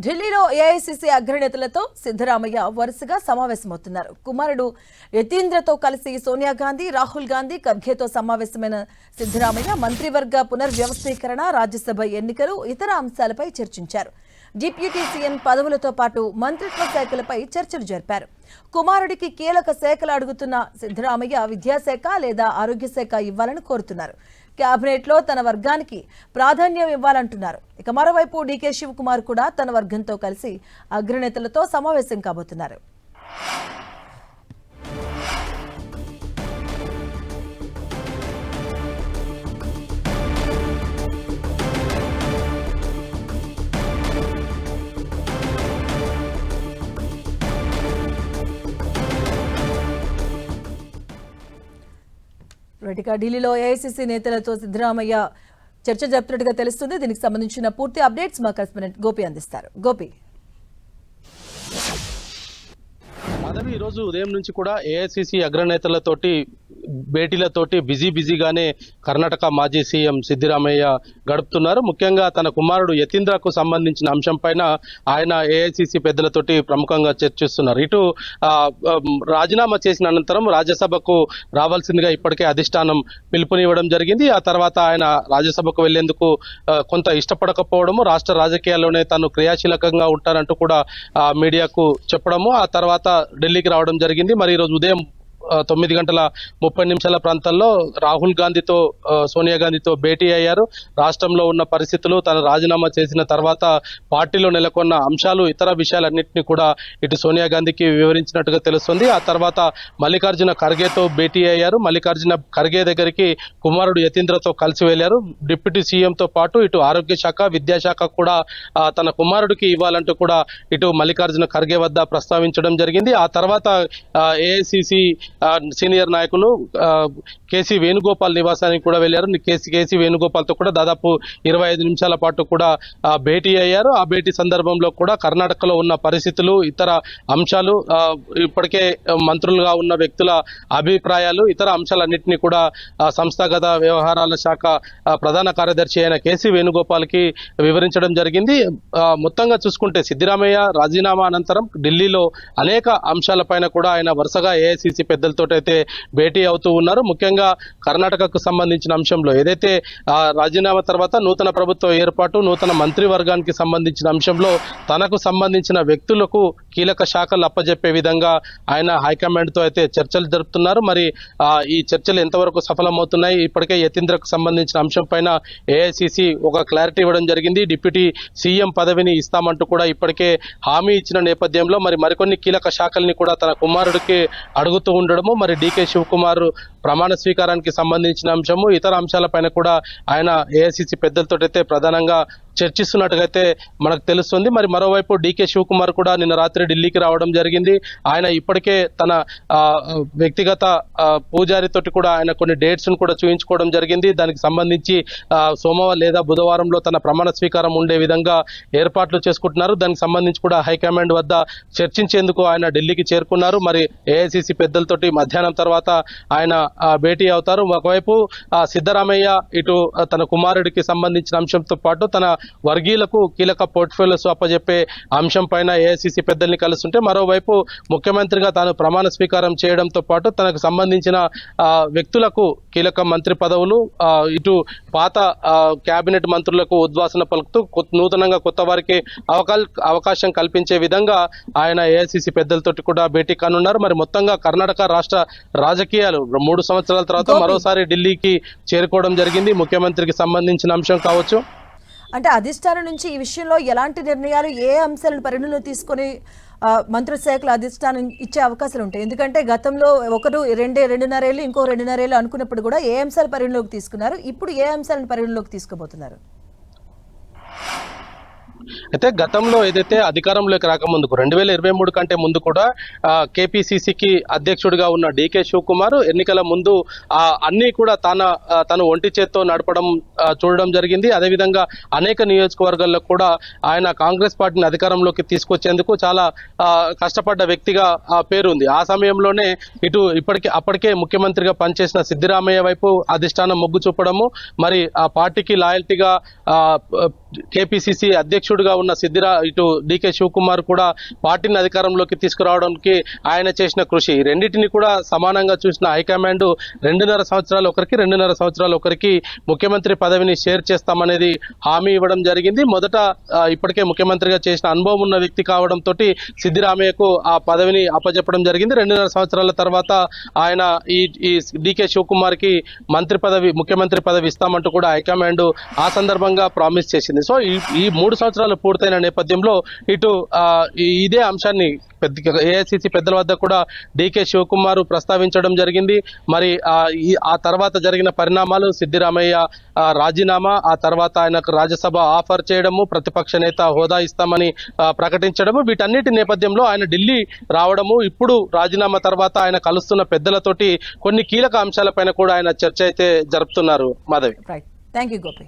ఢిల్లీలో ఏఐసీసీ అగ్రనేతలతో సిద్ధరామయ్య వరుసగా సమావేశమవుతున్నారు. కుమారుడు యతీంద్రతో కలిసి సోనియా గాంధీ, రాహుల్ గాంధీ, ఖర్గేతో సమావేశమైన సిద్ధరామయ్య మంత్రివర్గ పునర్వ్యవస్థీకరణ, రాజ్యసభ ఎన్నికలు, ఇతర అంశాలపై చర్చించారు. డిప్యూటీ సీఎం పదవులతో పాటు మంత్రిత్వ శాఖలపై చర్చలు జరిపారు. కుమారుడికి కీలక శాఖలు అడుగుతున్న సిద్ధరామయ్య విద్యాశాఖ లేదా ఆరోగ్య శాఖ ఇవ్వాలని కోరుతున్నారు. కేబినెట్ లో తన వర్గానికి ప్రాధాన్యం ఇవ్వాలంటున్నారు. ఇక మరోవైపు డీకే శివకుమార్ కూడా తన వర్గంతో కలిసి అగ్రనేతలతో సమావేశం కాబోతున్నారు. ఢిల్లీలో ఏఐసీసీ నేతలతో సిద్ధరామయ్య చర్చ జరుపుతున్నట్టుగా తెలుస్తుంది. దీనికి సంబంధించిన పూర్తి అప్డేట్స్ మా కరెస్పాండెంట్ గోపి అందిస్తారు. గోపి, మాధవి, ఈరోజు ఉదయం నుంచి కూడా ఏఐసీసీ అగ్రనేతలతోటి భేటీలతోటి బిజీగానే కర్ణాటక మాజీ సీఎం సిద్ధరామయ్య గడుపుతున్నారు. ముఖ్యంగా తన కుమారుడు యతీంద్రకు సంబంధించిన అంశం పైన ఆయన ఏఐసీసీ పెద్దలతోటి ప్రముఖంగా చర్చిస్తున్నారు. ఇటు రాజీనామా చేసిన అనంతరం రాజ్యసభకు రావాల్సిందిగా ఇప్పటికే అధిష్టానం పిలుపునివ్వడం జరిగింది. ఆ తర్వాత ఆయన రాజ్యసభకు వెళ్లేందుకు కొంత ఇష్టపడకపోవడము, రాష్ట్ర రాజకీయాల్లోనే తాను క్రియాశీలకంగా ఉంటానంటూ కూడా మీడియాకు చెప్పడము, ఆ తర్వాత ఢిల్లీకి రావడం జరిగింది. మరి ఈరోజు ఉదయం 9:30 ప్రాంతాల్లో రాహుల్ గాంధీతో, సోనియా గాంధీతో భేటీ అయ్యారు. రాష్ట్రంలో ఉన్న పరిస్థితులు, తను రాజీనామా చేసిన తర్వాత పార్టీలో నెలకొన్న అంశాలు, ఇతర విషయాలన్నింటినీ కూడా ఇటు సోనియా గాంధీకి వివరించినట్టుగా తెలుస్తుంది. ఆ తర్వాత మల్లికార్జున ఖర్గేతో భేటీ అయ్యారు. మల్లికార్జున ఖర్గే దగ్గరికి కుమారుడు యతీంద్రతో కలిసి వెళ్లారు. డిప్యూటీ సీఎంతో పాటు ఇటు ఆరోగ్య శాఖ, విద్యాశాఖ కూడా తన కుమారుడికి ఇవ్వాలంటూ కూడా ఇటు మల్లికార్జున ఖర్గే వద్ద ప్రస్తావించడం జరిగింది. ఆ తర్వాత ఏఐసీసీ సీనియర్ నాయకులు కేసీ వేణుగోపాల్ నివాసానికి కూడా వెళ్లారు. కేసీ వేణుగోపాల్తో కూడా దాదాపు 25 నిమిషాల పాటు కూడా భేటీ అయ్యారు. ఆ భేటీ సందర్భంలో కూడా కర్ణాటకలో ఉన్న పరిస్థితులు, ఇతర అంశాలు, ఇప్పటికే మంత్రులుగా ఉన్న వ్యక్తుల అభిప్రాయాలు, ఇతర అంశాలన్నింటినీ కూడా సంస్థాగత వ్యవహారాల శాఖ ప్రధాన కార్యదర్శి అయిన కేసీ వేణుగోపాల్కి వివరించడం జరిగింది. మొత్తంగా చూసుకుంటే సిద్ధరామయ్య రాజీనామా అనంతరం ఢిల్లీలో అనేక అంశాలపైన కూడా ఆయన వరుసగా ఏఐసీసీ పెద్దలతో అయితే భేటీ అవుతూ ఉన్నారు. ముఖ్యంగా కర్ణాటకకు సంబంధించిన అంశంలో ఏదైతే రాజీనామా తర్వాత నూతన ప్రభుత్వ ఏర్పాటు, నూతన మంత్రివర్గానికి సంబంధించిన అంశంలో తనకు సంబంధించిన వ్యక్తులకు కీలక శాఖలు అప్పజెప్పే విధంగా ఆయన హైకమాండ్ తో అయితే చర్చలు జరుపుతున్నారు. మరి ఈ చర్చలు ఎంతవరకు సఫలమవుతున్నాయి? ఇప్పటికే యతీంద్రకు సంబంధించిన అంశం పైన ఏఐసీసీ ఒక క్లారిటీ ఇవ్వడం జరిగింది. డిప్యూటీ సీఎం పదవిని ఇస్తామంటూ కూడా ఇప్పటికే హామీ ఇచ్చిన నేపథ్యంలో మరికొన్ని కీలక శాఖల్ని కూడా తన కుమారుడికి అడుగుతూ ఉండడము, మరి డీకే శివకుమార్ ప్రమాణ స్వీకారానికి సంబంధించిన అంశము, ఇతర అంశాలపైన కూడా ఆయన ఏఐసీసీ పెద్దలతో అయితే ప్రధానంగా చర్చిస్తున్నట్టుగైతే మనకు తెలుస్తుంది. మరి మరోవైపు డీకే శివకుమార్ కూడా నిన్న రాత్రి ఢిల్లీకి రావడం జరిగింది. ఆయన ఇప్పటికే తన వ్యక్తిగత పూజారితోటి కూడా ఆయన కొన్ని డేట్స్ ను కూడా చూయించుకోవడం జరిగింది. దానికి సంబంధించి సోమవారం లేదా బుధవారంలో తన ప్రమాణ స్వీకారం ఉండే విధంగా ఏర్పాట్లు చేసుకుంటున్నారు. దానికి సంబంధించి కూడా హైకమాండ్ వద్ద చర్చించేందుకు ఆయన ఢిల్లీకి చేరుకున్నారు. మరి ఏఐసీసీ పెద్దలతోటి మధ్యాహ్నం తర్వాత ఆయన భేటీ అవుతారు. ఒకవైపు సిద్ధరామయ్య ఇటు తన కుమారుడికి సంబంధించిన అంశంతో పాటు తన వర్గీయులకు కీలక పోర్ట్ఫోలియోస్ అప్పజెప్పే అంశం పైన ఏఐసీసీ పెద్దల్ని కలుస్తుంటే, మరోవైపు ముఖ్యమంత్రిగా తాను ప్రమాణ స్వీకారం చేయడంతో పాటు తనకు సంబంధించిన వ్యక్తులకు కీలక మంత్రి పదవులు, ఇటు పాత కేబినెట్ మంత్రులకు ఉద్వాసన పలుకుతూ నూతనంగా కొత్త వారికి అవకాశం కల్పించే విధంగా ఆయన ఏఐసీసీ పెద్దలతోటి కూడా భేటీ కానున్నారు. మరి మొత్తంగా కర్ణాటక రాష్ట్ర రాజకీయాలు 3 సంవత్సరాల తర్వాత మరోసారి ఢిల్లీకి చేరుకోవడం జరిగింది. ముఖ్యమంత్రికి సంబంధించిన అంశం కావచ్చు. అంటే అధిష్టానం నుంచి ఈ విషయంలో ఎలాంటి నిర్ణయాలు, ఏ అంశాలను పరిగణలో తీసుకొని మంత్రిశాఖల అధిష్టానం ఇచ్చే అవకాశాలు ఉంటాయి? ఎందుకంటే గతంలో ఒకరు 2.5 ఏళ్ళు, ఇంకో 2.5 ఏళ్ళు అనుకున్నప్పుడు కూడా ఏ అంశాలు పరిగణలోకి తీసుకున్నారు, ఇప్పుడు ఏ అంశాలను పరిగణలోకి తీసుకోబోతున్నారు? అయితే గతంలో ఏదైతే అధికారంలోకి రాకముందుకు 2023 కంటే ముందు కూడా కేపీసీసీకి అధ్యక్షుడిగా ఉన్న డీకే శివకుమార్ ఎన్నికల ముందు అన్ని కూడా తను ఒంటి చేత్తో నడపడం చూడడం జరిగింది. అదేవిధంగా అనేక నియోజకవర్గాల్లో కూడా ఆయన కాంగ్రెస్ పార్టీని అధికారంలోకి తీసుకొచ్చేందుకు చాలా కష్టపడ్డ వ్యక్తిగా పేరుంది. ఆ సమయంలోనే అప్పటికే ముఖ్యమంత్రిగా పనిచేసిన సిద్ధరామయ్య వైపు అధిష్టానం మొగ్గు చూపడము, మరి ఆ పార్టీకి లాయల్టీగా కేపీసీసీ అధ్యక్షుడిగా ఉన్న ఇటు డీకే శివకుమార్ కూడా పార్టీని అధికారంలోకి తీసుకురావడానికి ఆయన చేసిన కృషి రెండింటిని కూడా సమానంగా చూసిన హైకమాండ్ 2.5 సంవత్సరాలు ఒకరికి 2.5 సంవత్సరాలు ఒకరికి ముఖ్యమంత్రి పదవిని షేర్ చేస్తామనేది హామీ ఇవ్వడం జరిగింది. మొదట ఇప్పటికే ముఖ్యమంత్రిగా చేసిన అనుభవం ఉన్న వ్యక్తి కావడంతో సిద్దిరామయ్యకు ఆ పదవిని అప్పచెప్పడం జరిగింది. 2.5 సంవత్సరాల తర్వాత ఆయన ఈ డీకే శివకుమార్ కి ముఖ్యమంత్రి పదవి ఇస్తామంటూ కూడా హైకమాండ్ ఆ సందర్భంగా ప్రామిస్ చేసింది. సో ఈ 3 సంవత్సరాలు పూర్తయిన నేపథ్యంలో ఇటు ఇదే అంశాన్ని ఏఐసిసి పెద్దల వద్ద కూడా డీకే శివకుమార్ ప్రస్తావించడం జరిగింది. మరి ఆ తర్వాత జరిగిన పరిణామాలు సిద్దిరామయ్య రాజీనామా, ఆ తర్వాత ఆయనకు రాజ్యసభ ఆఫర్ చేయడము, ప్రతిపక్ష నేత హోదా ఇస్తామని ప్రకటించడము, వీటన్నిటి నేపథ్యంలో ఆయన ఢిల్లీ రావడము, ఇప్పుడు రాజీనామా తర్వాత ఆయన కలుస్తున్న పెద్దలతోటి కొన్ని కీలక అంశాలపైన కూడా ఆయన చర్చ అయితే జరుపుతున్నారు. Madhavi. Right, thank you Gopi.